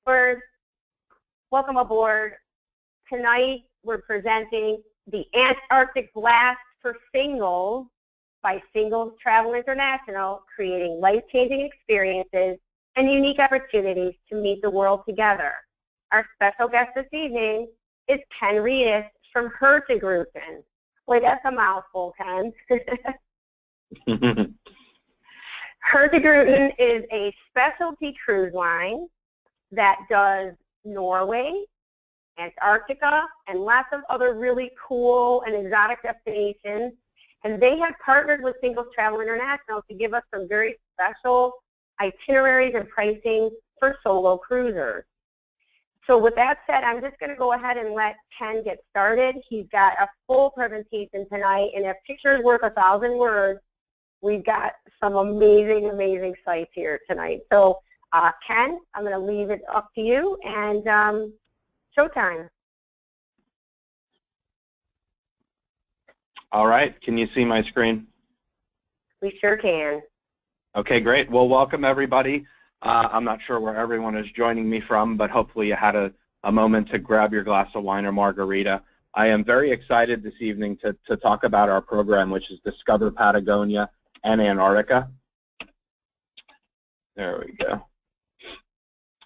Birds, welcome aboard. Tonight we're presenting the Antarctic Blast for Singles by Singles Travel International, creating life-changing experiences and unique opportunities to meet the world together. Our special guest this evening is Ken Reedus from HURTIGRUTEN. Boy, that's a mouthful, Ken. HURTIGRUTEN is a specialty cruise line that does Norway, Antarctica, and lots of other really cool and exotic destinations. And they have partnered with Singles Travel International to give us some very special itineraries and pricing for solo cruisers. So with that said, I'm just going to go ahead and let Ken get started. He's got a full presentation tonight, and if pictures worth 1,000 words, we've got some amazing, amazing sights here tonight. So Ken, I'm going to leave it up to you, and showtime. All right, can you see my screen? We sure can. Okay, great. Well, welcome everybody. I'm not sure where everyone is joining me from, but hopefully you had a moment to grab your glass of wine or margarita. I am very excited this evening to talk about our program, which is Discover Patagonia and Antarctica. There we go.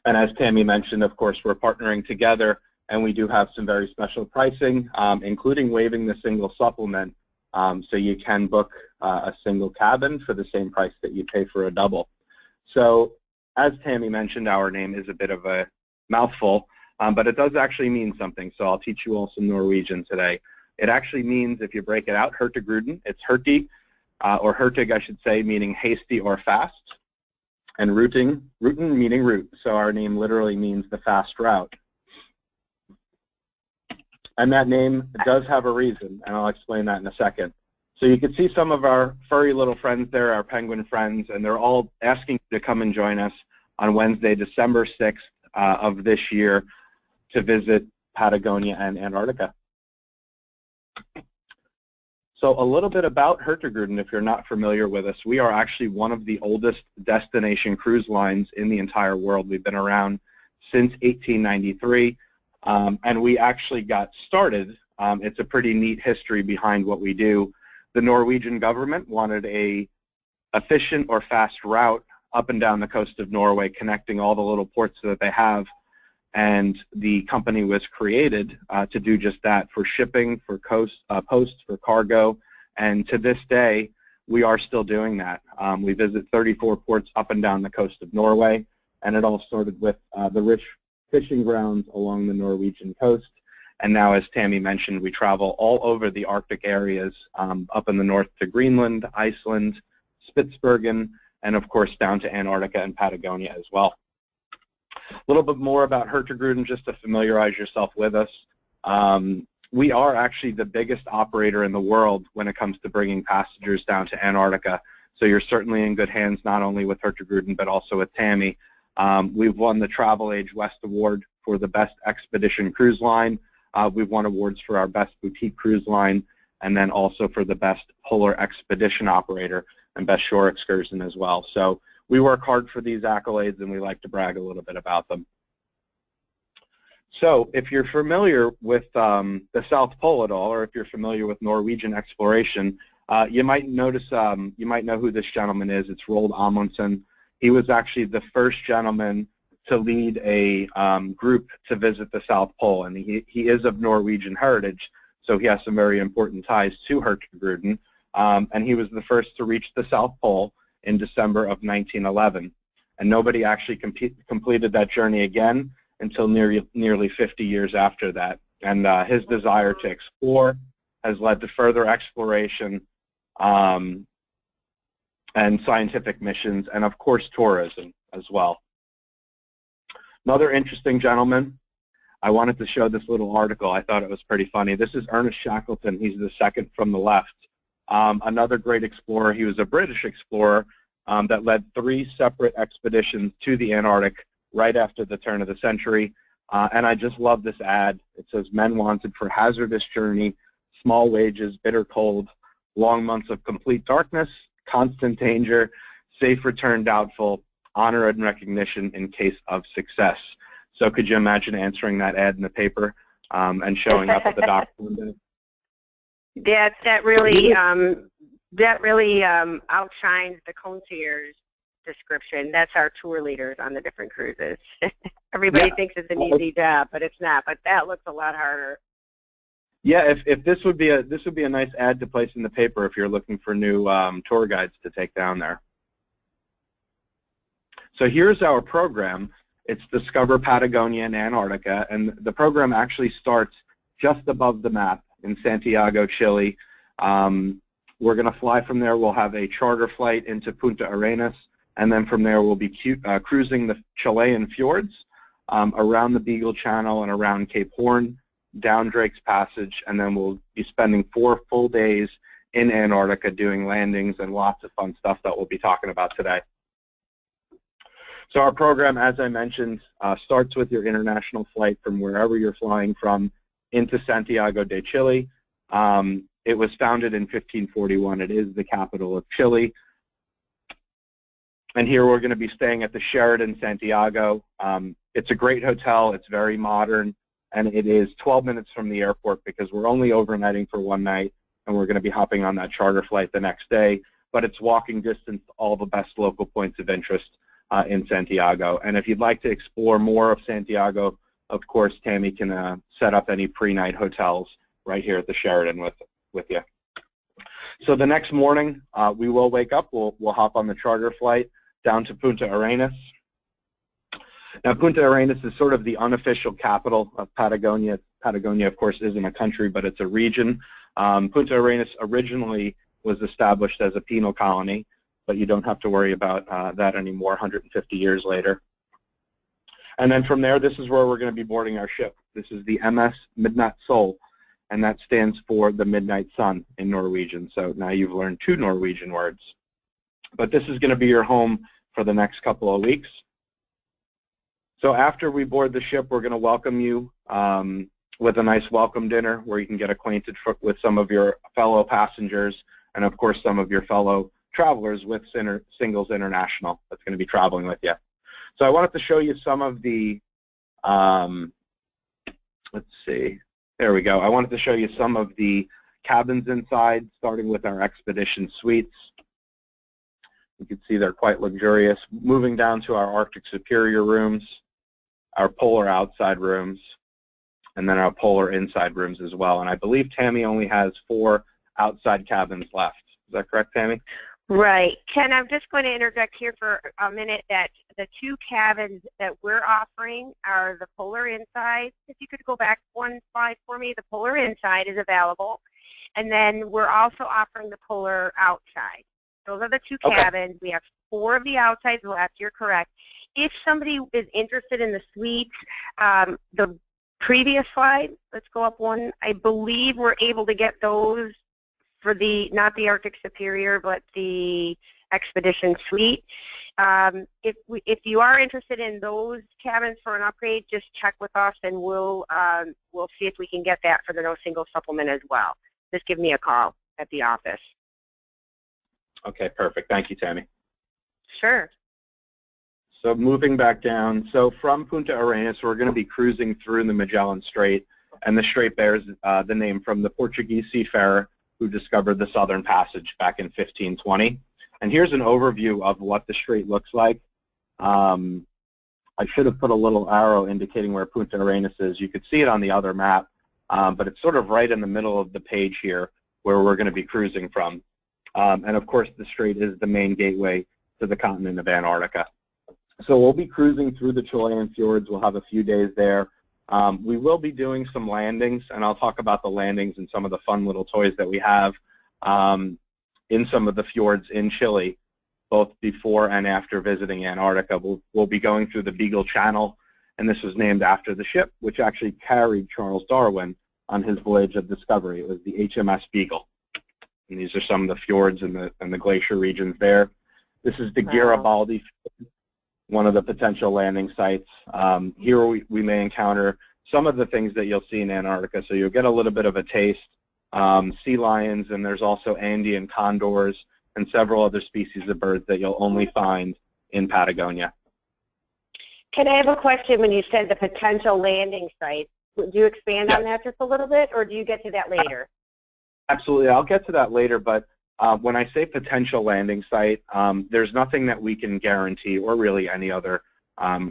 And as Tammy mentioned, of course, we're partnering together, and we do have some very special pricing, including waiving the single supplement, so you can book a single cabin for the same price that you pay for a double. So as Tammy mentioned, our name is a bit of a mouthful, but it does actually mean something, so I'll teach you all some Norwegian today. It actually means, if you break it out, HURTIGRUTEN, it's hurti, or hurtig, I should say, meaning hasty or fast, and ruten meaning route, so our name literally means the fast route. And that name does have a reason, and I'll explain that in a second. So you can see some of our furry little friends there, our penguin friends, and they're all asking to come and join us on Wednesday, December 6th of this year to visit Patagonia and Antarctica. So a little bit about HURTIGRUTEN, if you're not familiar with us. We are actually one of the oldest destination cruise lines in the entire world. We've been around since 1893, and we actually got started. It's a pretty neat history behind what we do. The Norwegian government wanted a efficient or fast route up and down the coast of Norway, connecting all the little ports that they have, and the company was created to do just that, for shipping, for posts, for cargo, and to this day we are still doing that. We visit 34 ports up and down the coast of Norway, and it all started with the rich fishing grounds along the Norwegian coast. And now, as Tammy mentioned, we travel all over the Arctic areas, up in the north to Greenland, Iceland, Spitsbergen, and of course down to Antarctica and Patagonia as well. A little bit more about HURTIGRUTEN, just to familiarize yourself with us. We are actually the biggest operator in the world when it comes to bringing passengers down to Antarctica. So you're certainly in good hands, not only with HURTIGRUTEN, but also with Tammy. We've won the Travel Age West Award for the best expedition cruise line. We've won awards for our best boutique cruise line, and then also for the best polar expedition operator and best shore excursion as well. So we work hard for these accolades, and we like to brag a little bit about them. So if you're familiar with the South Pole at all, or if you're familiar with Norwegian exploration, you might notice, you might know who this gentleman is. It's Roald Amundsen. He was actually the first gentleman to lead a group to visit the South Pole, and he is of Norwegian heritage, so he has some very important ties to HURTIGRUTEN, and he was the first to reach the South Pole in December of 1911, and nobody actually completed that journey again until nearly 50 years after that. And his desire to explore has led to further exploration and scientific missions, and of course tourism as well. Another interesting gentleman, I wanted to show this little article. I thought it was pretty funny. This is Ernest Shackleton. He's the second from the left. Another great explorer. He was a British explorer that led 3 separate expeditions to the Antarctic right after the turn of the century. And I just love this ad. It says, "Men wanted for hazardous journey, small wages, bitter cold, long months of complete darkness, constant danger, safe return doubtful, honor and recognition in case of success." So could you imagine answering that ad in the paper and showing up at the dock one day? That really outshines the concierge description. That's our tour leaders on the different cruises. Everybody thinks it's an easy job, but it's not. But that looks a lot harder. Yeah, if this would be a nice ad to place in the paper if you're looking for new tour guides to take down there. So here's our program. It's Discover Patagonia and Antarctica, and the program actually starts just above the map in Santiago, Chile. We're going to fly from there. We'll have a charter flight into Punta Arenas, and then from there we'll be cruising the Chilean fjords around the Beagle Channel and around Cape Horn, down Drake's Passage, and then we'll be spending 4 full days in Antarctica doing landings and lots of fun stuff that we'll be talking about today. So our program, as I mentioned, starts with your international flight from wherever you're flying from into Santiago de Chile. It was founded in 1541. It is the capital of Chile. And here we're going to be staying at the Sheraton Santiago. It's a great hotel. It's very modern. And it is 12 minutes from the airport because we're only overnightting for one night, and we're going to be hopping on that charter flight the next day. But it's walking distance to all the best local points of interest in Santiago. And if you'd like to explore more of Santiago, of course, Tammy can set up any pre-night hotels right here at the Sheraton with you. So the next morning, we will wake up. We'll hop on the charter flight down to Punta Arenas. Now, Punta Arenas is sort of the unofficial capital of Patagonia. Patagonia, of course, isn't a country, but it's a region. Punta Arenas originally was established as a penal colony, but you don't have to worry about that anymore 150 years later. And then from there, this is where we're going to be boarding our ship. This is the MS Midnatt Sol, and that stands for the Midnight Sun in Norwegian. So now you've learned 2 Norwegian words. But this is going to be your home for the next couple of weeks. So after we board the ship, we're going to welcome you with a nice welcome dinner where you can get acquainted with some of your fellow passengers and, of course, some of your fellow travelers with Singles International that's going to be traveling with you. So I wanted to show you some of the, let's see, there we go. I wanted to show you some of the cabins inside, starting with our expedition suites. You can see they're quite luxurious. Moving down to our Arctic Superior rooms, our polar outside rooms, and then our polar inside rooms as well. And I believe Tammy only has 4 outside cabins left. Is that correct, Tammy? Right. Ken, I'm just going to interject here for a minute that the 2 cabins that we're offering are the polar inside. If you could go back 1 slide for me, the polar inside is available. And then we're also offering the polar outside. Those are the 2 cabins. We have 4 of the outsides left. You're correct. If somebody is interested in the suites, the previous slide, let's go up 1. I believe we're able to get those for the, not the Arctic Superior, but the Expedition Suite. If you are interested in those cabins for an upgrade, just check with us and we'll see if we can get that for the no single supplement as well. Just give me a call at the office. Okay, perfect. Thank you, Tammy. Sure. So moving back down, so from Punta Arenas, we're going to be cruising through the Magellan Strait, and the strait bears the name from the Portuguese seafarer who discovered the Southern Passage back in 1520. And here's an overview of what the strait looks like. I should have put a little arrow indicating where Punta Arenas is. You could see it on the other map, but it's sort of right in the middle of the page here where we're going to be cruising from. And of course, the strait is the main gateway to the continent of Antarctica. So we'll be cruising through the Chilean fjords. We'll have a few days there. We will be doing some landings, and I'll talk about the landings and some of the fun little toys that we have in some of the fjords in Chile, both before and after visiting Antarctica. We'll be going through the Beagle Channel, and this was named after the ship, which actually carried Charles Darwin on his voyage of discovery. It was the HMS Beagle. And these are some of the fjords and the glacier regions there. This is the Garibaldi, one of the potential landing sites. Here we may encounter some of the things that you'll see in Antarctica, so you'll get a little bit of a taste. Sea lions, and there's also Andean condors and several other species of birds that you'll only find in Patagonia. Can I have a question when you said the potential landing sites? Would you expand on that just a little bit, or do you get to that later? Absolutely. I'll get to that later, but when I say potential landing site, there's nothing that we can guarantee, or really any other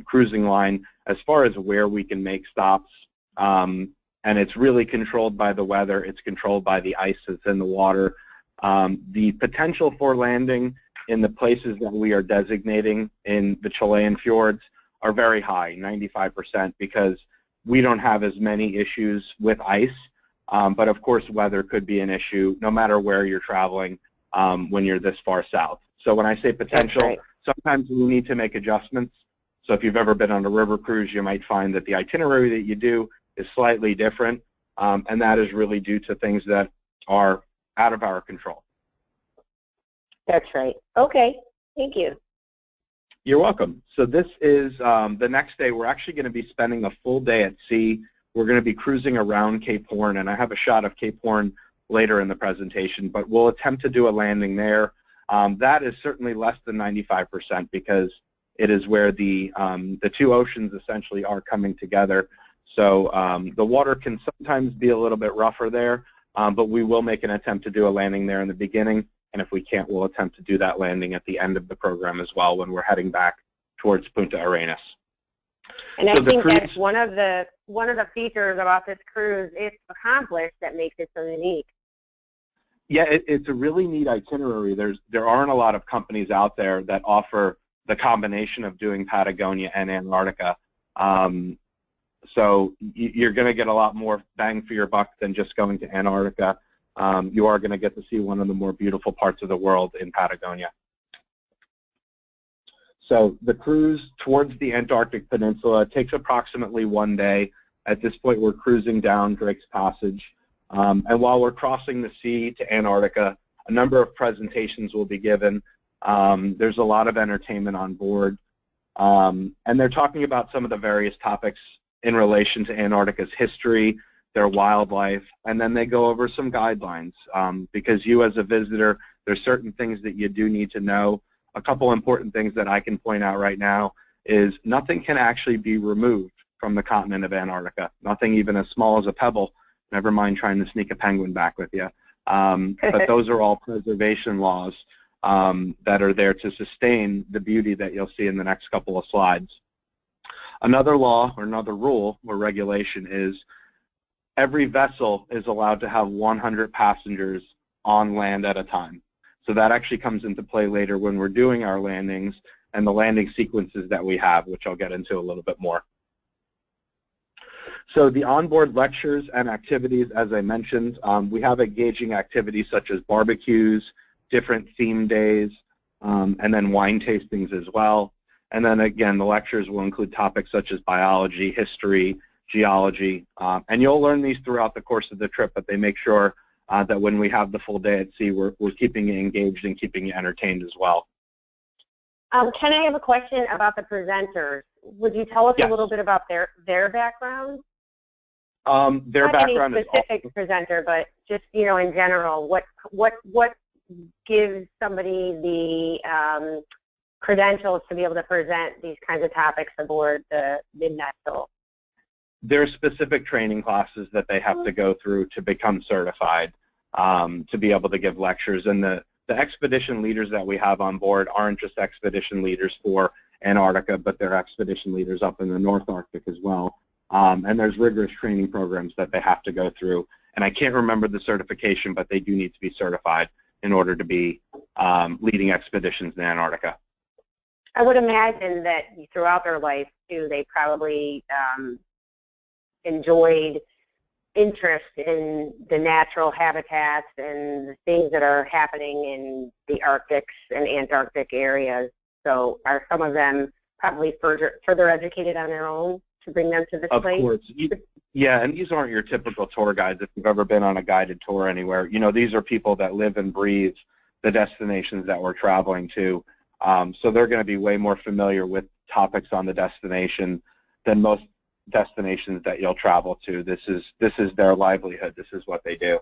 cruising line, as far as where we can make stops. And it's really controlled by the weather. It's controlled by the ice that's in the water. The potential for landing in the places that we are designating in the Chilean fjords are very high, 95%, because we don't have as many issues with ice. But of course, weather could be an issue no matter where you're traveling when you're this far south. So when I say potential, right, sometimes we need to make adjustments. So if you've ever been on a river cruise, you might find that the itinerary that you do is slightly different, and that is really due to things that are out of our control. That's right. Okay, thank you. You're welcome. So this is the next day. We're actually going to be spending a full day at sea. We're going to be cruising around Cape Horn, and I have a shot of Cape Horn later in the presentation, but we'll attempt to do a landing there. That is certainly less than 95% because it is where the two oceans essentially are coming together. So the water can sometimes be a little bit rougher there, but we will make an attempt to do a landing there in the beginning, and if we can't, we'll attempt to do that landing at the end of the program as well when we're heading back towards Punta Arenas. And so I think cruise, that's one of the features about this cruise it's accomplished that makes it so unique. Yeah, it's a really neat itinerary. There aren't a lot of companies out there that offer the combination of doing Patagonia and Antarctica. So you're going to get a lot more bang for your buck than just going to Antarctica. You are going to get to see one of the more beautiful parts of the world in Patagonia. So the cruise towards the Antarctic Peninsula takes approximately 1 day. At this point, we're cruising down Drake's Passage. And while we're crossing the sea to Antarctica, a number of presentations will be given. There's a lot of entertainment on board. And they're talking about some of the various topics in relation to Antarctica's history, their wildlife, and then they go over some guidelines. Because you as a visitor, there's certain things that you do need to know. A couple important things that I can point out right now is nothing can actually be removed from the continent of Antarctica, nothing even as small as a pebble, never mind trying to sneak a penguin back with you. But those are all preservation laws that are there to sustain the beauty that you'll see in the next couple of slides. Another law or another rule or regulation is every vessel is allowed to have 100 passengers on land at a time. So that actually comes into play later when we're doing our landings and the landing sequences that we have, which I'll get into a little bit more. So the onboard lectures and activities, as I mentioned, we have engaging activities such as barbecues, different theme days, and then wine tastings as well. And then again, the lectures will include topics such as biology, history, geology, and you'll learn these throughout the course of the trip, but they make sure that when we have the full day at sea, we're keeping you engaged and keeping you entertained as well. Can I have a question about the presenters? Would you tell us Yes. a little bit about their background? Their Not background any is specific presenter, but just in general, what gives somebody the credentials to be able to present these kinds of topics aboard the Midnight Soul? There are specific training classes that they have to go through to become certified to be able to give lectures. And the expedition leaders that we have on board aren't just expedition leaders for Antarctica, but they're expedition leaders up in the North Arctic as well. And there's rigorous training programs that they have to go through. And I can't remember the certification, but they do need to be certified in order to be leading expeditions in Antarctica. I would imagine that throughout their life, too, they probably enjoyed interest in the natural habitats and the things that are happening in the Arctic and Antarctic areas. So are some of them probably further educated on their own to bring them to this place? Of course. Yeah, and these aren't your typical tour guides. If you've ever been on a guided tour anywhere, these are people that live and breathe the destinations that we're traveling to. So they're going to be way more familiar with topics on the destination than most destinations that you'll travel to. This is their livelihood. This is what they do.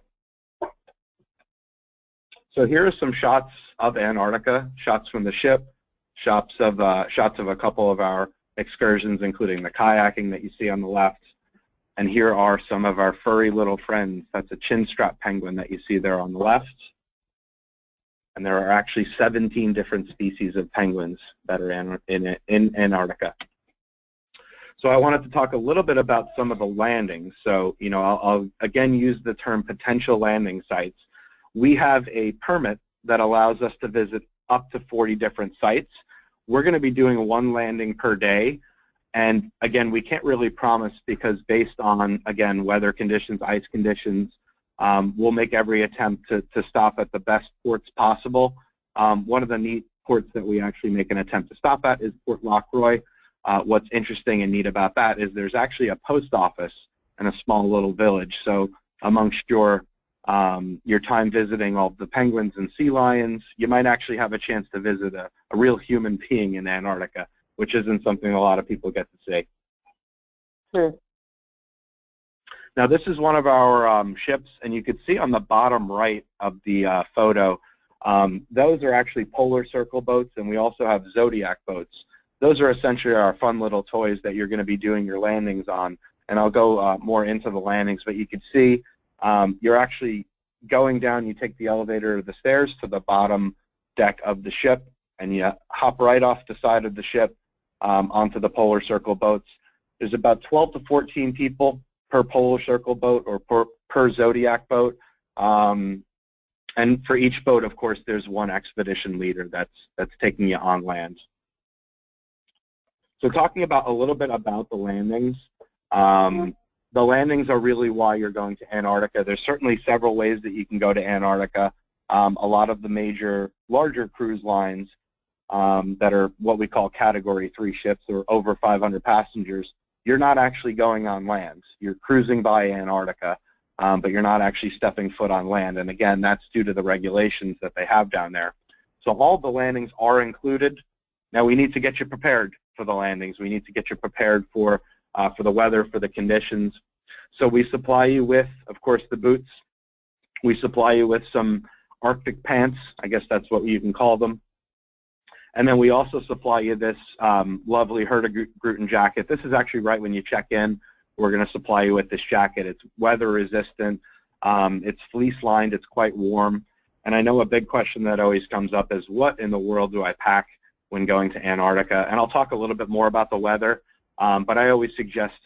So here are some shots of Antarctica, shots from the ship, shots of a couple of our excursions, including the kayaking that you see on the left. And here are some of our furry little friends. That's a Chinstrap Penguin that you see there on the left. And there are actually 17 different species of penguins that are in Antarctica. So I wanted to talk a little bit about some of the landings. So, you know, I'll again use the term potential landing sites. We have a permit that allows us to visit up to 40 different sites. We're going to be doing one landing per day. And again, we can't really promise because based on, again, weather conditions, ice conditions, we'll make every attempt to stop at the best ports possible. One of the neat ports that we actually make an attempt to stop at is Port Lockroy. What's interesting and neat about that is there's actually a post office in a small little village. So amongst your time visiting all the penguins and sea lions, you might actually have a chance to visit a real human being in Antarctica, which isn't something a lot of people get to see. Sure. Now this is one of our ships, and you can see on the bottom right of the photo, those are actually polar circle boats, and we also have zodiac boats. Those are essentially our fun little toys that you're going to be doing your landings on, and I'll go more into the landings, but you can see you're actually going down, you take the elevator or the stairs to the bottom deck of the ship, and you hop right off the side of the ship onto the polar circle boats. There's about 12 to 14 people per polar circle boat or per zodiac boat. And for each boat, of course, there's one expedition leader that's taking you on land. So talking about a little bit about the landings, the landings are really why you're going to Antarctica. There's certainly several ways that you can go to Antarctica. A lot of the larger cruise lines that are what we call Category 3 ships or over 500 passengers, you're not actually going on land. You're cruising by Antarctica, but you're not actually stepping foot on land. And again, that's due to the regulations that they have down there. So all the landings are included. Now we need to get you prepared for the landings. We need to get you prepared for the weather, for the conditions. So we supply you with, of course, the boots. We supply you with some Arctic pants. I guess that's what you can call them. And then we also supply you this lovely HURTIGRUTEN jacket. This is actually right when you check in. We're going to supply you with this jacket. It's weather resistant. It's fleece lined. It's quite warm. And I know a big question that always comes up is, what in the world do I pack when going to Antarctica? And I'll talk a little bit more about the weather, but I always suggest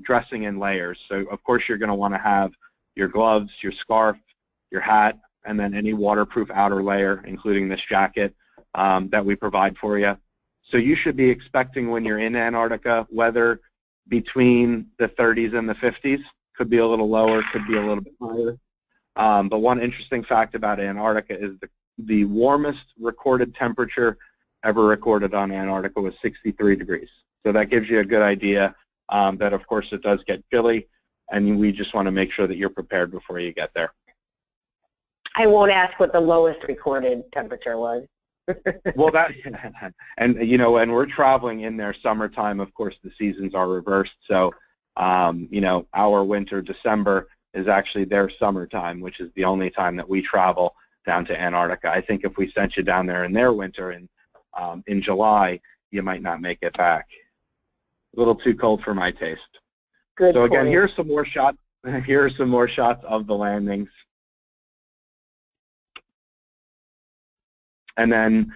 dressing in layers. So of course you're going to want to have your gloves, your scarf, your hat, and then any waterproof outer layer, including this jacket that we provide for you. So you should be expecting when you're in Antarctica weather between the 30s and the 50s. Could be a little lower, could be a little bit higher. But one interesting fact about Antarctica is the warmest recorded temperature ever recorded on Antarctica was 63 degrees. So that gives you a good idea that, of course, it does get chilly, and we just want to make sure that you're prepared before you get there. I won't ask what the lowest recorded temperature was. Well, and you know, and we're traveling in their summertime. Of course, the seasons are reversed. So, you know, our winter, December, is actually their summertime, which is the only time that we travel down to Antarctica. I think if we sent you down there in their winter in July, you might not make it back. A little too cold for my taste. Good so again, point. here's some more shots. Here are some more shots of the landings. And then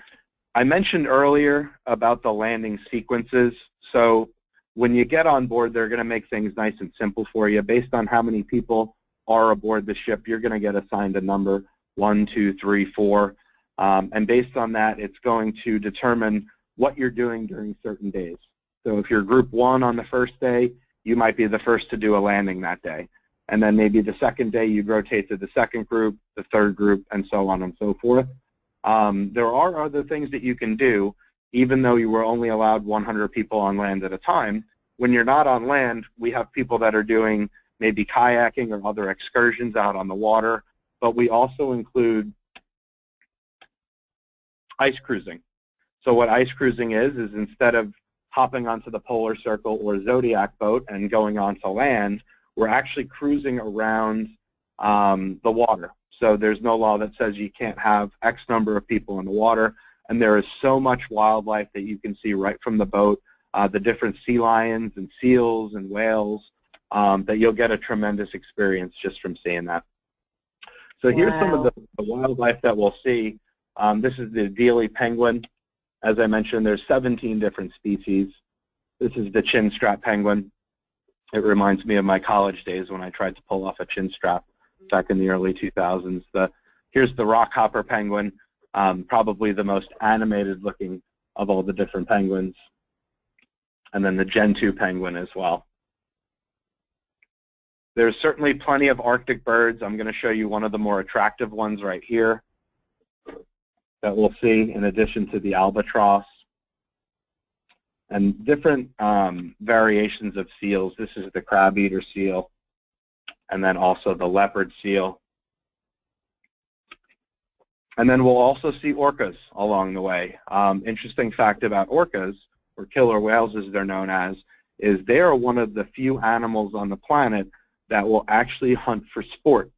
I mentioned earlier about the landing sequences. So when you get on board, they're going to make things nice and simple for you. Based on how many people are aboard the ship, you're going to get assigned a number, 1, 2, 3, 4. And based on that, it's going to determine what you're doing during certain days. So if you're group 1 on the first day, you might be the first to do a landing that day. And then maybe the second day, you'd rotate to the second group, the third group, and so on and so forth. There are other things that you can do, even though you were only allowed 100 people on land at a time. When you're not on land, we have people that are doing maybe kayaking or other excursions out on the water, but we also include ice cruising. So what ice cruising is instead of hopping onto the polar circle or zodiac boat and going onto land, we're actually cruising around the water. So there's no law that says you can't have X number of people in the water, and there is so much wildlife that you can see right from the boat. the different sea lions and seals and whales, that you'll get a tremendous experience just from seeing that. So here's some of the wildlife that we'll see. This is the Adelie Penguin. As I mentioned, there's 17 different species. This is the Chinstrap Penguin. It reminds me of my college days when I tried to pull off a chinstrap back in the early 2000s. Here's the Rockhopper Penguin, probably the most animated looking of all the different penguins. And then the Gentoo Penguin as well. There's certainly plenty of Arctic birds. I'm going to show you one of the more attractive ones right here that we'll see, in addition to the Albatros. And different variations of seals. This is the crab-eater seal, and then also the leopard seal. And then we'll also see orcas along the way. Interesting fact about orcas, or killer whales as they're known as, is they are one of the few animals on the planet that will actually hunt for sport.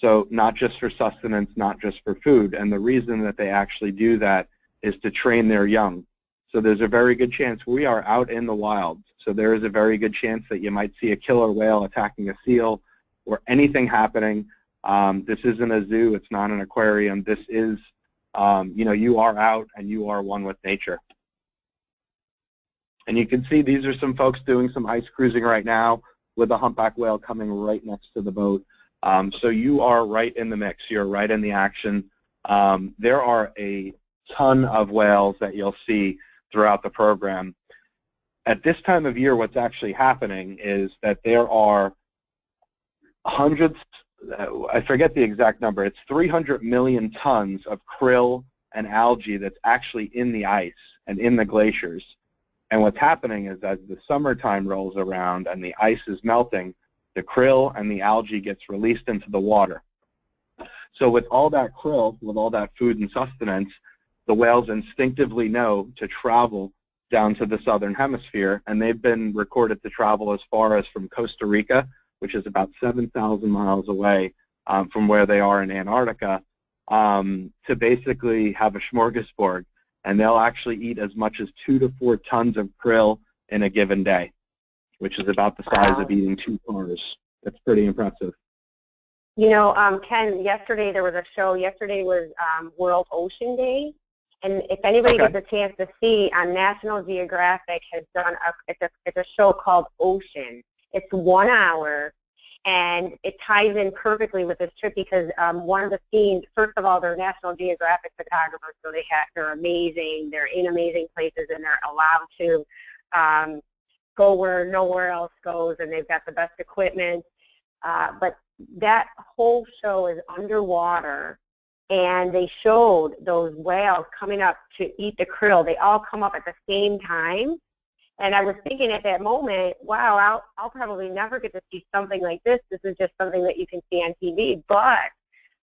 So not just for sustenance, not just for food. And the reason that they actually do that is to train their young. So there's a very good chance we are out in the wild. So there is a very good chance that you might see a killer whale attacking a seal or anything happening. This isn't a zoo. It's not an aquarium. This is, you are out and you are one with nature. And you can see these are some folks doing some ice cruising right now with a humpback whale coming right next to the boat. So you are right in the mix. You're right in the action. There are a ton of whales that you'll see throughout the program. At this time of year, what's actually happening is that there are hundreds, I forget the exact number, it's 300 million tons of krill and algae that's actually in the ice and in the glaciers. And what's happening is as the summertime rolls around and the ice is melting, the krill and the algae gets released into the water. So with all that krill, with all that food and sustenance, the whales instinctively know to travel down to the southern hemisphere, and they've been recorded to travel as far as from Costa Rica, which is about 7,000 miles away from where they are in Antarctica, to basically have a smorgasbord. And they'll actually eat as much as 2 to 4 tons of krill in a given day, which is about the size of eating 2 cars. That's pretty impressive. You know, Ken, yesterday there was a show. Yesterday was World Ocean Day. And if anybody gets a chance to see, on National Geographic has done it's a show called Ocean. It's 1 hour, and it ties in perfectly with this trip because one of the scenes, first of all, they're National Geographic photographers, so they're amazing. They're in amazing places, and they're allowed to go where nowhere else goes, and they've got the best equipment. But that whole show is underwater. And they showed those whales coming up to eat the krill. They all come up at the same time. And I was thinking at that moment, wow, I'll probably never get to see something like this. This is just something that you can see on TV. But,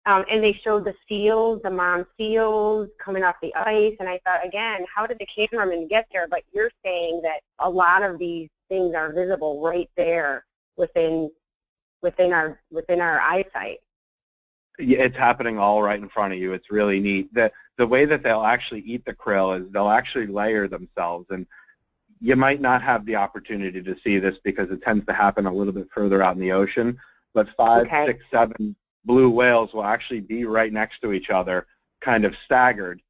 and they showed the seals, the mom seals coming off the ice. And I thought, again, how did the cameraman get there? But you're saying that a lot of these things are visible right there within our eyesight. Yeah, it's happening all right in front of you. It's really neat. The way that they'll actually eat the krill is they'll actually layer themselves. And you might not have the opportunity to see this because it tends to happen a little bit further out in the ocean. But 5, 6, 7 blue whales will actually be right next to each other, kind of staggered.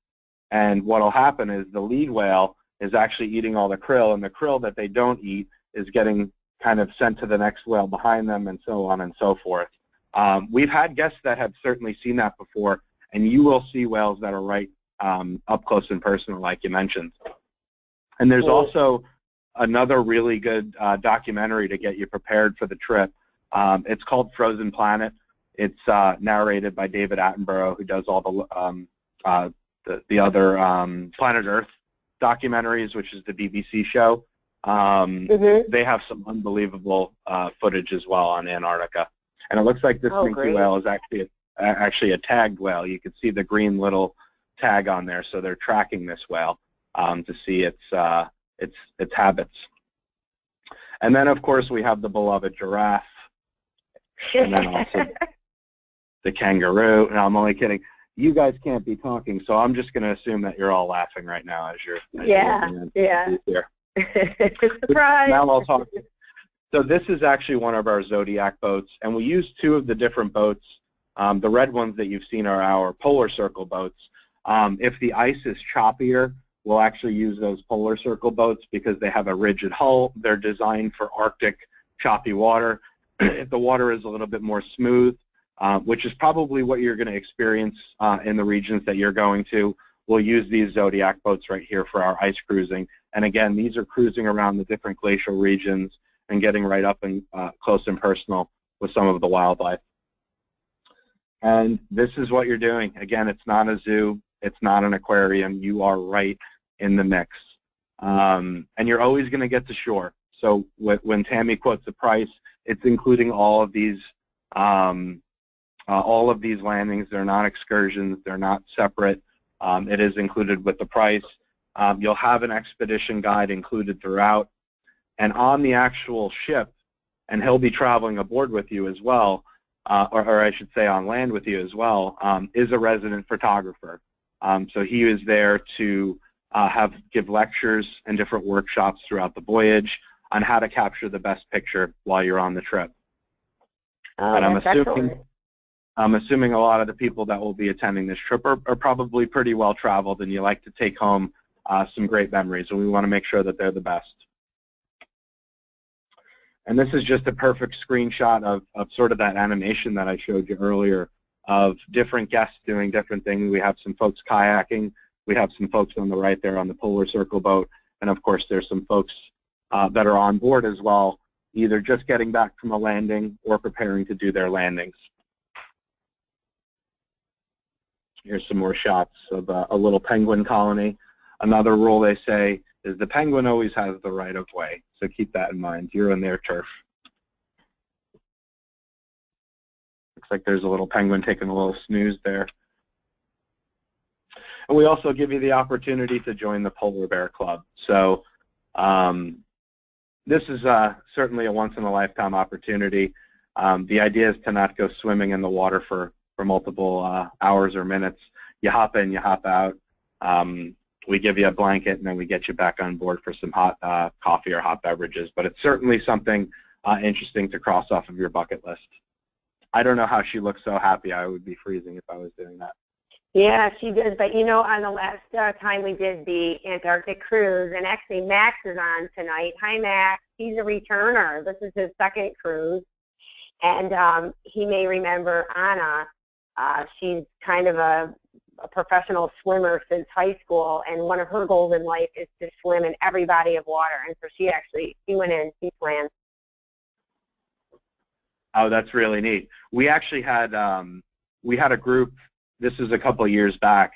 And what will happen is the lead whale is actually eating all the krill, and the krill that they don't eat is getting kind of sent to the next whale behind them, and so on and so forth. We've had guests that have certainly seen that before, and you will see whales that are right up close and personal, like you mentioned. And there's also another really good documentary to get you prepared for the trip. It's called Frozen Planet. It's narrated by David Attenborough, who does all the other Planet Earth documentaries, which is the BBC show. They have some unbelievable footage as well on Antarctica. And it looks like this Minke whale is actually a tagged whale. You can see the green little tag on there, so they're tracking this whale to see its habits. And then, of course, we have the beloved giraffe, and then also the kangaroo. No, I'm only kidding. You guys can't be talking, so I'm just going to assume that you're all laughing right now as you're yeah. here. Surprise! Now I'll talk. So this is actually one of our Zodiac boats, and we use two of the different boats. The red ones that you've seen are our polar circle boats. If the ice is choppier, we'll actually use those polar circle boats because they have a rigid hull. They're designed for Arctic choppy water. If the water is a little bit more smooth, which is probably what you're going to experience in the regions that you're going to, we'll use these Zodiac boats right here for our ice cruising. And again, these are cruising around the different glacial regions and getting right up and close and personal with some of the wildlife. And this is what you're doing. Again, it's not a zoo. It's not an aquarium. You are right in the mix. And you're always going to get to shore. So when Tammy quotes the price, it's including all of these landings. They're not excursions. They're not separate. It is included with the price. You'll have an expedition guide included throughout. And on the actual ship, and he'll be traveling aboard with you as well, or I should say on land with you as well, is a resident photographer. So he is there to give lectures and different workshops throughout the voyage on how to capture the best picture while you're on the trip. And I'm assuming a lot of the people that will be attending this trip are probably pretty well traveled, and you like to take home some great memories, and we want to make sure that they're the best. And this is just a perfect screenshot of sort of that animation that I showed you earlier of different guests doing different things. We have some folks kayaking. We have some folks on the right there on the polar circle boat. And of course, there's some folks that are on board as well, either just getting back from a landing or preparing to do their landings. Here's some more shots of a little penguin colony. Another rule they say is the penguin always has the right of way. So keep that in mind. You're on their turf. Looks like there's a little penguin taking a little snooze there. And we also give you the opportunity to join the Polar Bear Club. So this is certainly a once-in-a-lifetime opportunity. The idea is to not go swimming in the water for multiple hours or minutes. You hop in, you hop out. We give you a blanket, and then we get you back on board for some hot coffee or hot beverages. But it's certainly something interesting to cross off of your bucket list. I don't know how she looks so happy. I would be freezing if I was doing that. Yeah, she does. But, you know, on the last time we did the Antarctic cruise, and actually Max is on tonight. Hi, Max. He's a returner. This is his second cruise. And he may remember Anna. She's kind of a professional swimmer since high school, and one of her goals in life is to swim in every body of water. And so she went in, she swam. Oh, that's really neat. We actually had a group. This is a couple of years back,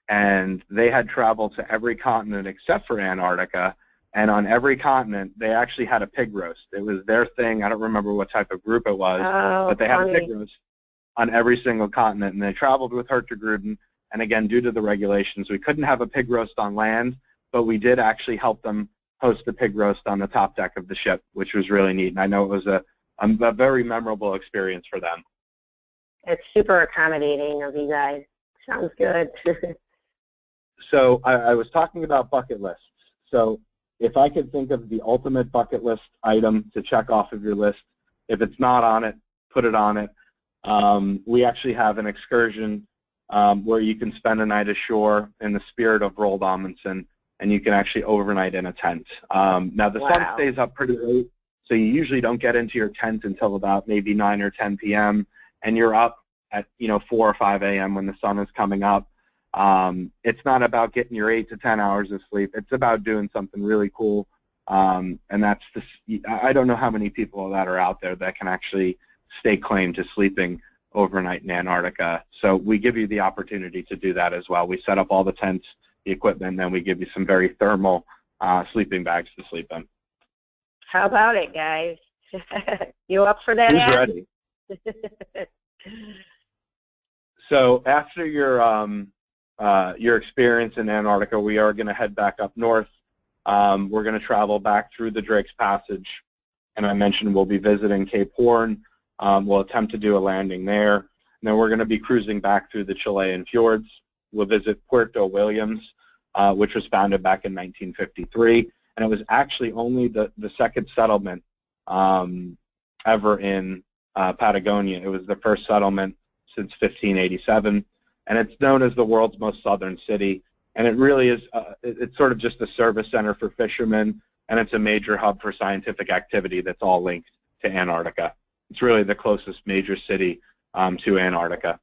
and they had traveled to every continent except for Antarctica. And on every continent, they actually had a pig roast. It was their thing. I don't remember what type of group it was, but they had a pig roast on every single continent. And they traveled with HURTIGRUTEN. And again, due to the regulations, we couldn't have a pig roast on land, but we did actually help them host the pig roast on the top deck of the ship, which was really neat. And I know it was a very memorable experience for them. It's super accommodating of you guys. Sounds good. So I was talking about bucket lists. So if I could think of the ultimate bucket list item to check off of your list, if it's not on it, put it on it. We actually have an excursion where you can spend a night ashore in the spirit of Roald Amundsen, and you can actually overnight in a tent. Now, the sun stays up pretty late, so you usually don't get into your tent until about maybe 9 or 10 p.m., and you're up at 4 or 5 a.m. when the sun is coming up. It's not about getting your 8 to 10 hours of sleep. It's about doing something really cool, and that's I don't know how many people that are out there that can actually stake claim to sleeping overnight in Antarctica. So we give you the opportunity to do that as well. We set up all the tents, the equipment, and then we give you some very thermal sleeping bags to sleep in. How about it, guys? You up for that? Who's ready? So after your experience in Antarctica, we are going to head back up north. We're going to travel back through the Drake's Passage, and I mentioned we'll be visiting Cape Horn. We'll attempt to do a landing there. And then we're going to be cruising back through the Chilean fjords. We'll visit Puerto Williams, which was founded back in 1953. and it was actually only the second settlement ever in Patagonia. It was the first settlement since 1587, and it's known as the world's most southern city. And it really is, it's sort of just a service center for fishermen, and it's a major hub for scientific activity that's all linked to Antarctica. It's really the closest major city to Antarctica.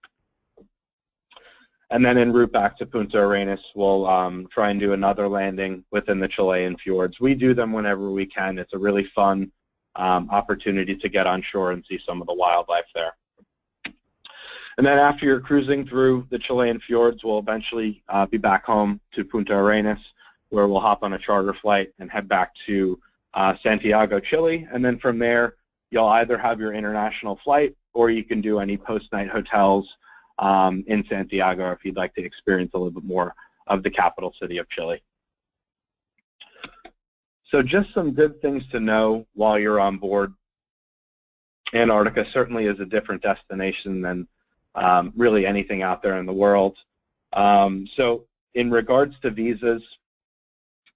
And then en route back to Punta Arenas, we'll try and do another landing within the Chilean fjords. We do them whenever we can. It's a really fun opportunity to get on shore and see some of the wildlife there. And then after you're cruising through the Chilean fjords, we'll eventually be back home to Punta Arenas, where we'll hop on a charter flight and head back to Santiago, Chile. And then from there, you'll either have your international flight, or you can do any post-night hotels in Santiago if you'd like to experience a little bit more of the capital city of Chile. So just some good things to know while you're on board. Antarctica certainly is a different destination than really anything out there in the world. So in regards to visas,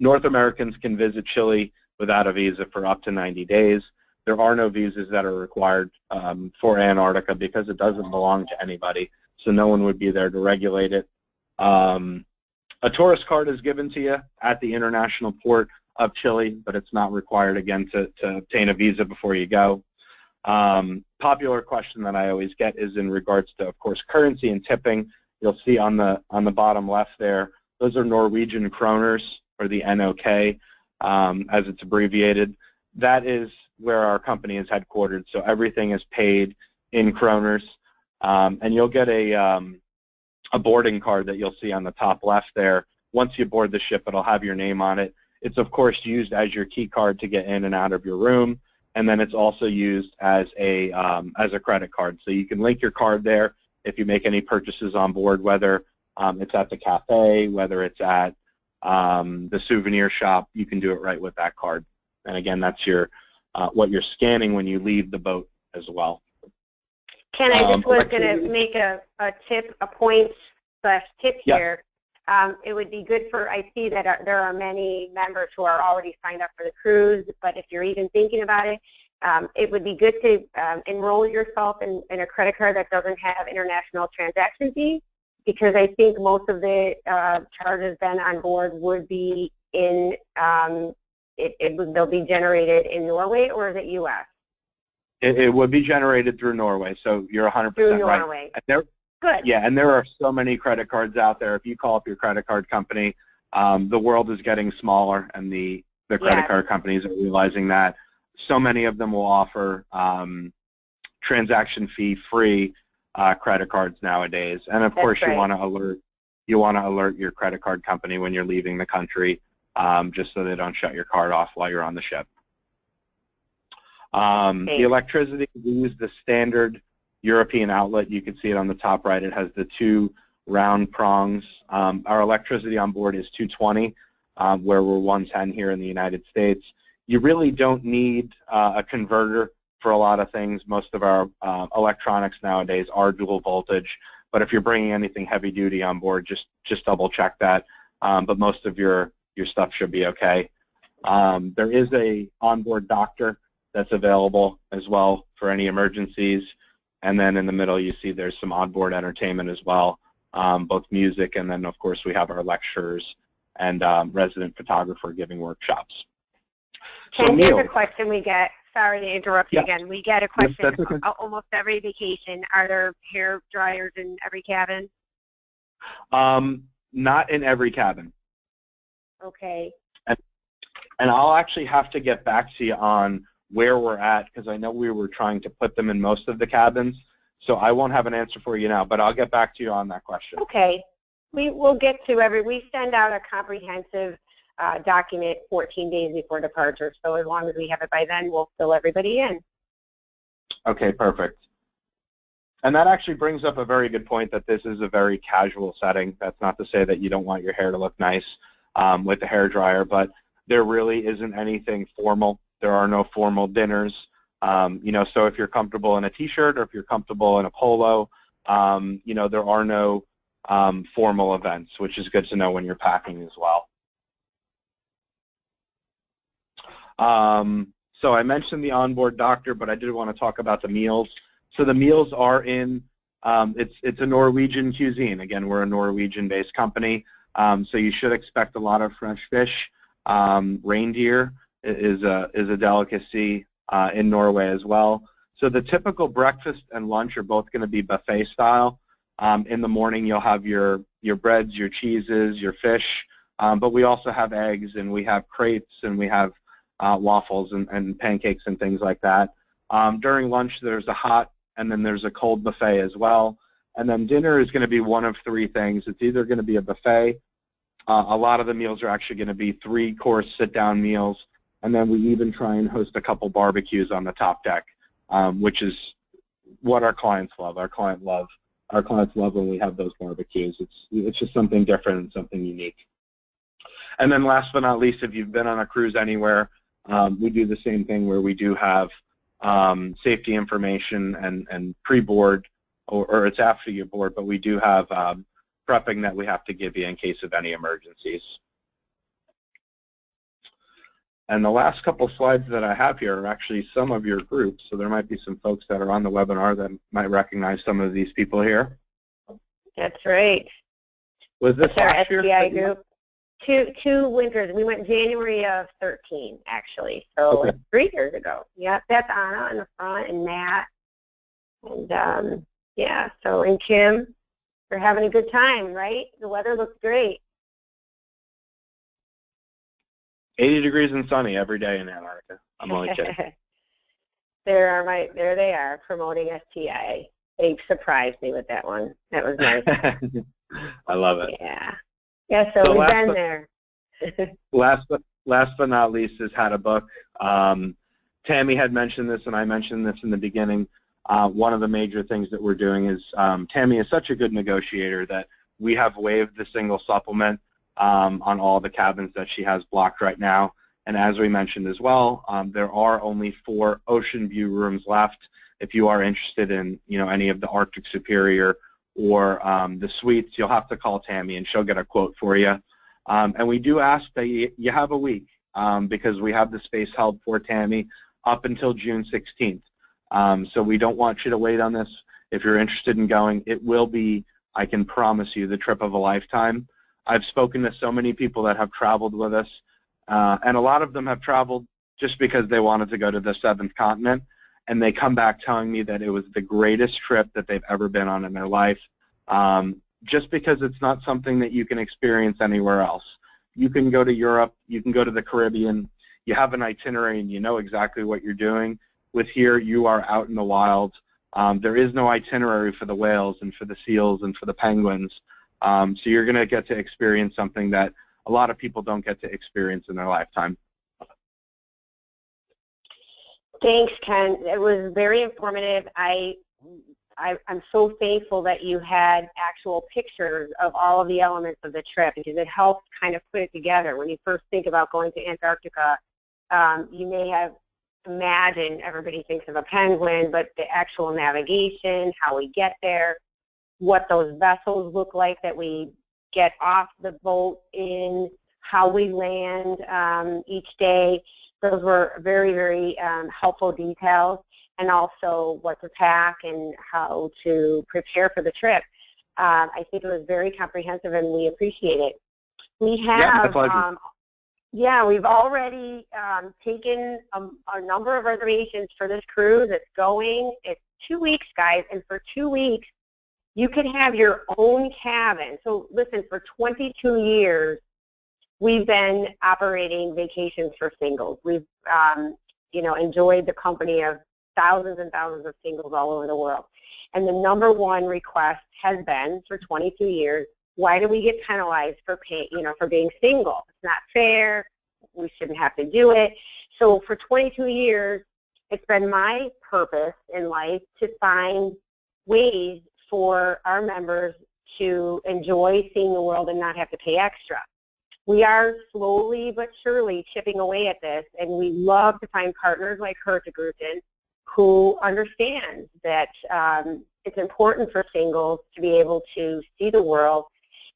North Americans can visit Chile without a visa for up to 90 days. There are no visas that are required for Antarctica because it doesn't belong to anybody, so no one would be there to regulate it. A tourist card is given to you at the international port of Chile, but it's not required, again, to obtain a visa before you go. Popular question that I always get is in regards to, of course, currency and tipping. You'll see on the bottom left there, those are Norwegian kroners, or the NOK, as it's abbreviated. That is where our company is headquartered, so everything is paid in kroners. And you'll get a boarding card that you'll see on the top left there. Once you board the ship, it'll have your name on it. It's, of course, used as your key card to get in and out of your room, and then it's also used as a credit card. So you can link your card there if you make any purchases on board, whether it's at the cafe, whether it's at the souvenir shop. You can do it right with that card. And again, that's your what you're scanning when you leave the boat as well. Ken, I just was going to make a point/tip here. It would be good for, I see that there are many members who are already signed up for the cruise, but if you're even thinking about it, it would be good to enroll yourself in a credit card that doesn't have international transaction fees, because I think most of the charges then on board would be in, they'll be generated in Norway, or is it U.S.? It would be generated through Norway, so you're 100% through right. Norway. Good. Yeah, and there are so many credit cards out there. If you call up your credit card company, the world is getting smaller, and the credit card companies are realizing that. So many of them will offer transaction fee-free credit cards nowadays. And of course, you want to alert your credit card company when you're leaving the country, just so they don't shut your card off while you're on the ship. The electricity, we use the standard European outlet. You can see it on the top right. It has the two round prongs. Our electricity on board is 220, where we're 110 here in the United States. You really don't need a converter for a lot of things. Most of our electronics nowadays are dual voltage, but if you're bringing anything heavy duty on board, just double check that. But most of your stuff should be okay. There is a onboard doctor that's available as well for any emergencies. And then in the middle, you see there's some onboard entertainment as well, both music, and then, of course, we have our lecturers and resident photographer giving workshops. Ken, here's a question we get. Sorry to interrupt you again. We get a question almost every vacation. Are there hair dryers in every cabin? Not in every cabin. Okay. And I'll actually have to get back to you on where we're at, because I know we were trying to put them in most of the cabins, so I won't have an answer for you now, but I'll get back to you on that question. Okay. We will get to we send out a comprehensive document 14 days before departure, so as long as we have it by then, we'll fill everybody in. Okay, perfect. And that actually brings up a very good point, that this is a very casual setting. That's not to say that you don't want your hair to look nice with the hair dryer, but there really isn't anything formal. There are no formal dinners. So if you're comfortable in a t-shirt, or if you're comfortable in a polo, there are no formal events, which is good to know when you're packing as well. So I mentioned the onboard doctor, but I did want to talk about the meals. So the meals are in, it's a Norwegian cuisine. Again, we're a Norwegian-based company, so you should expect a lot of fresh fish. Reindeer is a delicacy in Norway as well. So the typical breakfast and lunch are both going to be buffet style. In the morning, you'll have your breads, your cheeses, your fish, but we also have eggs, and we have crepes, and we have waffles and pancakes and things like that. During lunch, there's a hot and then there's a cold buffet as well. And then dinner is going to be one of three things. It's either going to be a buffet. A lot of the meals are actually going to be 3-course sit-down meals. And then we even try and host a couple barbecues on the top deck, which is what our clients love. Our clients love when we have those barbecues. It's just something different and something unique. And then last but not least, if you've been on a cruise anywhere, we do the same thing where we do have safety information and pre-board, or it's after you board, but we do have prepping that we have to give you in case of any emergencies. And the last couple slides that I have here are actually some of your groups, so there might be some folks that are on the webinar that might recognize some of these people here. That's right. Was this our last STI year? group? Two winters. We went January of 13, actually, so Okay. 3 years ago. Yep, that's Anna in the front, and Matt, and yeah. So, and Kim, we're having a good time, right? The weather looks great. 80 degrees and sunny every day in Antarctica. I'm only kidding. There they are promoting STI. They surprised me with that one. That was nice. I love it. Yeah. Yeah, so we've been there. Last but not least is how to book. Tammy had mentioned this, and I mentioned this in the beginning. One of the major things that we're doing is Tammy is such a good negotiator that we have waived the single supplement on all the cabins that she has blocked right now. And as we mentioned as well, there are only 4 ocean view rooms left. If you are interested in, any of the Arctic Superior or the suites, you'll have to call Tammy and she'll get a quote for you. And we do ask that you have a week because we have the space held for Tammy up until June 16th. So we don't want you to wait on this. If you're interested in going, it will be, I can promise you, the trip of a lifetime. I've spoken to so many people that have traveled with us, and a lot of them have traveled just because they wanted to go to the 7th continent, and they come back telling me that it was the greatest trip that they've ever been on in their life, just because it's not something that you can experience anywhere else. You can go to Europe, you can go to the Caribbean, you have an itinerary and you know exactly what you're doing. With here, you are out in the wild. There is no itinerary for the whales and for the seals and for the penguins. So you're going to get to experience something that a lot of people don't get to experience in their lifetime. Thanks, Ken. It was very informative. I'm so thankful that you had actual pictures of all of the elements of the trip because it helps kind of put it together. When you first think about going to Antarctica, you may have imagined everybody thinks of a penguin, but the actual navigation, how we get there, what those vessels look like that we get off the boat in, how we land each day. Those were very, very helpful details, and also what to pack and how to prepare for the trip. I think it was very comprehensive, and we appreciate it. We have, we've already taken a number of reservations for this cruise. It's going. It's 2 weeks, guys, and for 2 weeks, you can have your own cabin. So listen, for 22 years, we've been operating vacations for singles. We've, enjoyed the company of thousands and thousands of singles all over the world. And the number one request has been for 22 years, why do we get penalized for for being single? It's not fair. We shouldn't have to do it. So for 22 years, it's been my purpose in life to find ways for our members to enjoy seeing the world and not have to pay extra. We are slowly but surely chipping away at this, and we love to find partners like HURTIGRUTEN who understand that it's important for singles to be able to see the world,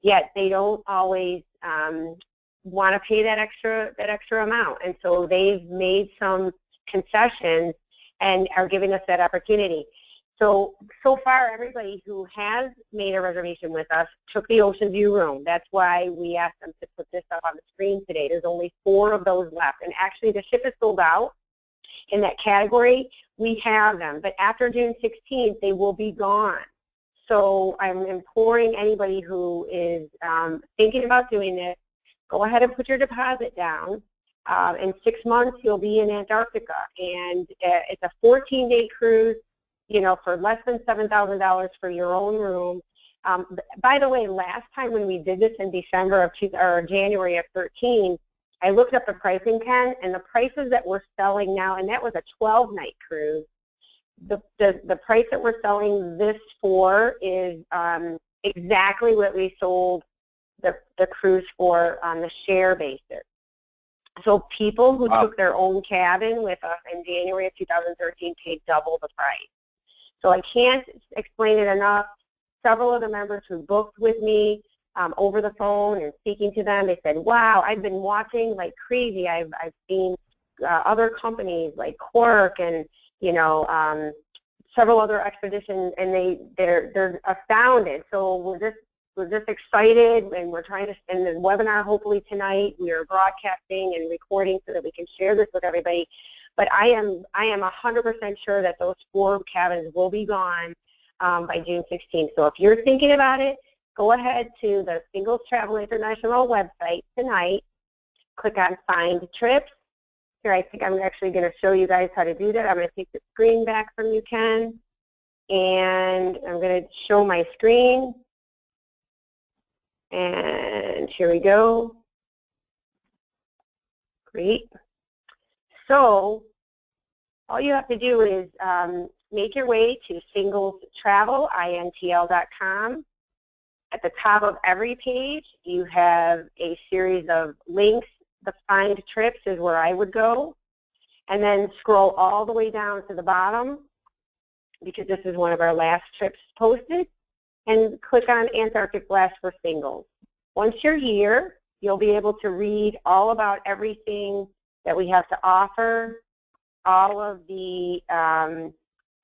yet they don't always want to pay that extra amount. And so they've made some concessions and are giving us that opportunity. So far, everybody who has made a reservation with us took the Ocean View room. That's why we asked them to put this up on the screen today. There's only 4 of those left. And actually, the ship is sold out in that category. We have them. But after June 16th, they will be gone. So I'm imploring anybody who is thinking about doing this, go ahead and put your deposit down. In 6 months, you'll be in Antarctica. And it's a 14-day cruise, you know, for less than $7,000 for your own room. By the way, last time when we did this in January of 13, I looked up the pricing, Ken, and the prices that we're selling now, and that was a 12-night cruise. The price that we're selling this for is exactly what we sold the cruise for on the share basis. So people who took their own cabin with us in January of 2013 paid double the price. So I can't explain it enough. Several of the members who booked with me over the phone and speaking to them, they said, wow, I've been watching like crazy. I've seen other companies like Quark and, you know, several other expeditions, and they're astounded. So we're just excited, and we're trying to end the webinar hopefully tonight. We are broadcasting and recording so that we can share this with everybody. But I am 100% sure that those 4 cabins will be gone by June 16th. So if you're thinking about it, go ahead to the Singles Travel International website tonight. Click on Find Trips. Here, I think I'm actually going to show you guys how to do that. I'm going to take the screen back from you, Ken, and I'm going to show my screen. And here we go. Great. So all you have to do is make your way to singlestravelintl.com. At the top of every page, you have a series of links. The Find Trips is where I would go. And then scroll all the way down to the bottom, because this is one of our last trips posted, and click on Antarctic Blast for Singles. Once you're here, you'll be able to read all about everything that we have to offer, all of the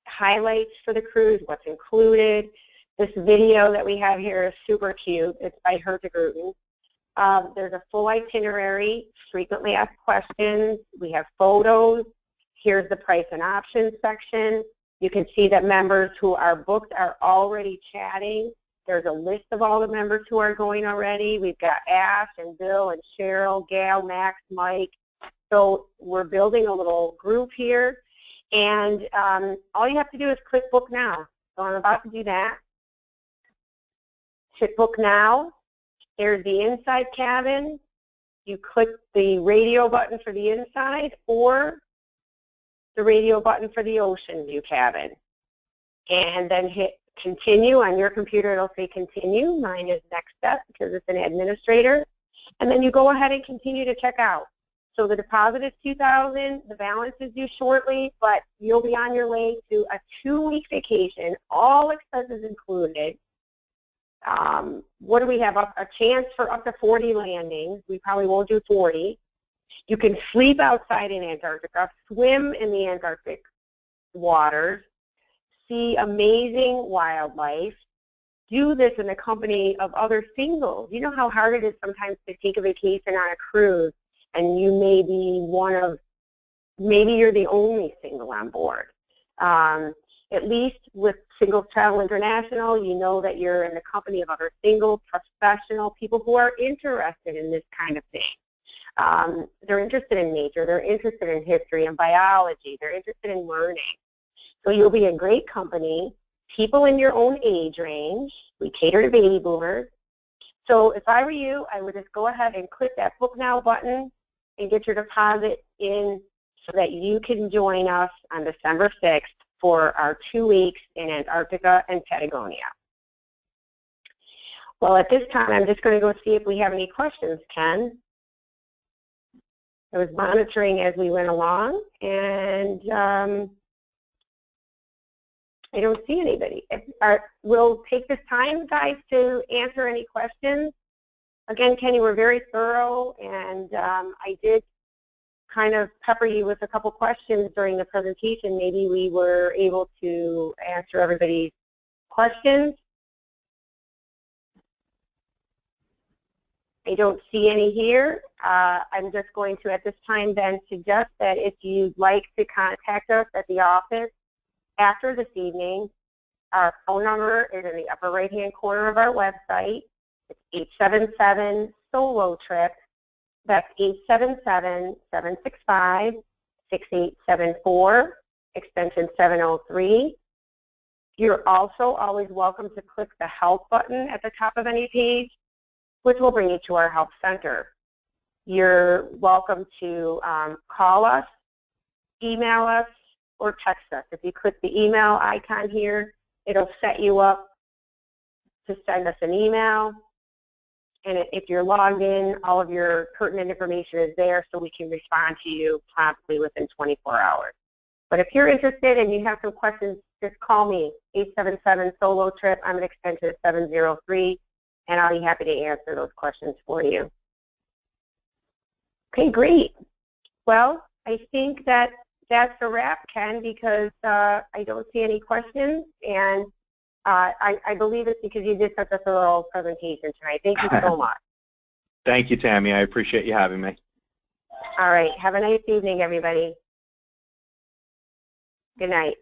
highlights for the cruise, what's included. This video that we have here is super cute. It's by HURTIGRUTEN. There's a full itinerary, frequently asked questions. We have photos. Here's the price and options section. You can see that members who are booked are already chatting. There's a list of all the members who are going already. We've got Ash and Bill and Cheryl, Gail, Max, Mike. So we're building a little group here. And all you have to do is click Book Now. So I'm about to do that. Hit Book Now. There's the inside cabin. You click the radio button for the inside or the radio button for the Ocean View cabin. And then hit Continue. On your computer, it'll say Continue. Mine is Next Step because it's an administrator. And then you go ahead and continue to check out. So the deposit is $2,000. The balance is due shortly, but you'll be on your way to a 2-week vacation, all expenses included. What do we have? A chance for up to 40 landings. We probably won't do 40. You can sleep outside in Antarctica, swim in the Antarctic waters, see amazing wildlife, do this in the company of other singles. You know how hard it is sometimes to take a vacation on a cruise, and you may be maybe you're the only single on board. At least with Singles Travel International, you know that you're in the company of other single, professional people who are interested in this kind of thing. They're interested in nature. They're interested in history and biology. They're interested in learning. So you'll be in great company, people in your own age range. We cater to baby boomers. So if I were you, I would just go ahead and click that Book Now button and get your deposit in so that you can join us on December 6th for our 2 weeks in Antarctica and Patagonia. Well, at this time, I'm just going to go see if we have any questions, Ken. I was monitoring as we went along, and I don't see anybody. We'll take this time, guys, to answer any questions. Again, Kenny, we're very thorough, and I did kind of pepper you with a couple questions during the presentation. Maybe we were able to answer everybody's questions. I don't see any here. I'm just going to, at this time, then suggest that if you'd like to contact us at the office after this evening, our phone number is in the upper right-hand corner of our website. It's 877-SOLO-TRIP. That's 877-765-6874, extension 703. You're also always welcome to click the Help button at the top of any page, which will bring you to our Help Center. You're welcome to call us, email us, or text us. If you click the email icon here, it'll set you up to send us an email. And if you're logged in, all of your pertinent information is there so we can respond to you promptly within 24 hours. But if you're interested and you have some questions, just call me, 877-SOLO-TRIP. I'm at extension 703, and I'll be happy to answer those questions for you. Okay, great. Well, I think that that's a wrap, Ken, because I don't see any questions, and I believe it's because you did such a thorough presentation tonight. Thank you so much. Thank you, Tammy. I appreciate you having me. All right. Have a nice evening, everybody. Good night.